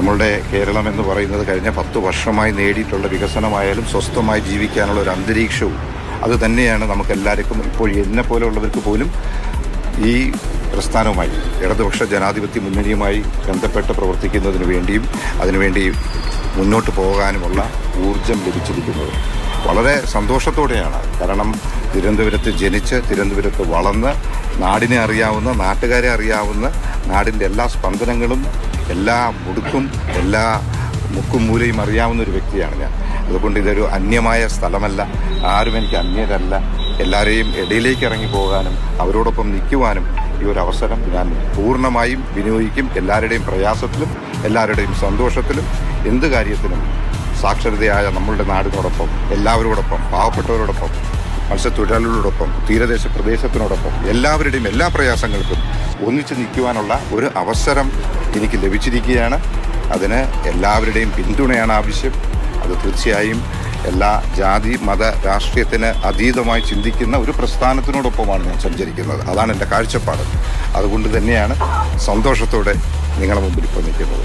നമ്മളുടെ കേരളം എന്ന് പറയുന്നത് കഴിഞ്ഞ 10 വർഷമായി നേടിയിട്ടുള്ള വികസനമായാലും സ്വസ്ഥമായി ജീവിക്കാനുള്ള ഒരു അന്തരീക്ഷവും അത് തന്നെയാണ് നമുക്കെല്ലാവർക്കും ഇപ്പോൾ എന്നെപ്പോലെയുള്ളവർക്ക് പോലും ഈ പ്രസ്ഥാനവുമായി ഇടതുപക്ഷ ജനാധിപത്യ മുന്നണിയുമായി ബന്ധപ്പെട്ട് പ്രവർത്തിക്കുന്നതിന് വേണ്ടിയും അതിനുവേണ്ടി മുന്നോട്ട് പോകാനുമുള്ള ഊർജം ലഭിച്ചിരിക്കുന്നത് വളരെ സന്തോഷത്തോടെയാണ്. കാരണം തിരുവനന്തപുരത്ത് ജനിച്ച് തിരുവനന്തപുരത്ത് വളർന്ന് നാടിനെ അറിയാവുന്ന, നാട്ടുകാരെ അറിയാവുന്ന, നാടിൻ്റെ എല്ലാ സ്പന്ദനങ്ങളും എല്ലാ മുടുക്കും എല്ലാ മുക്കും മൂലയും അറിയാവുന്ന ഒരു വ്യക്തിയാണ് ഞാൻ. അതുകൊണ്ട് ഇതൊരു അന്യമായ സ്ഥലമല്ല, ആരും എനിക്ക് അന്യരല്ല. എല്ലാവരെയും ഇടയിലേക്ക് ഇറങ്ങി പോകാനും അവരോടൊപ്പം നിൽക്കുവാനും ഈ ഒരു അവസരം ഞാൻ പൂർണ്ണമായും വിനിയോഗിക്കും. എല്ലാവരുടെയും പ്രയാസത്തിലും എല്ലാവരുടെയും സന്തോഷത്തിലും എന്ത് കാര്യത്തിനും സാക്ഷരതയായ നമ്മളുടെ നാടിനോടൊപ്പം, എല്ലാവരോടൊപ്പം, പാവപ്പെട്ടവരോടൊപ്പം, മത്സ്യത്തൊഴിലാളികളോടൊപ്പം, തീരദേശ പ്രദേശത്തിനോടൊപ്പം എല്ലാവരുടെയും എല്ലാ പ്രയാസങ്ങൾക്കും ഒന്നിച്ച് നിൽക്കുവാനുള്ള ഒരു അവസരം എനിക്ക് ലഭിച്ചിരിക്കുകയാണ്. അതിന് എല്ലാവരുടെയും പിന്തുണയാണ് ആവശ്യം. അത് തീർച്ചയായും എല്ലാ ജാതി മത രാഷ്ട്രീയത്തിന് അതീതമായി ചിന്തിക്കുന്ന ഒരു പ്രസ്ഥാനത്തിനോടൊപ്പമാണ് ഞാൻ സഞ്ചരിക്കുന്നത്. അതാണ് എൻ്റെ കാഴ്ചപ്പാട്. അതുകൊണ്ട് തന്നെയാണ് സന്തോഷത്തോടെ നിങ്ങളുടെ മുമ്പിൽ ഇപ്പോൾ നിൽക്കുന്നത്.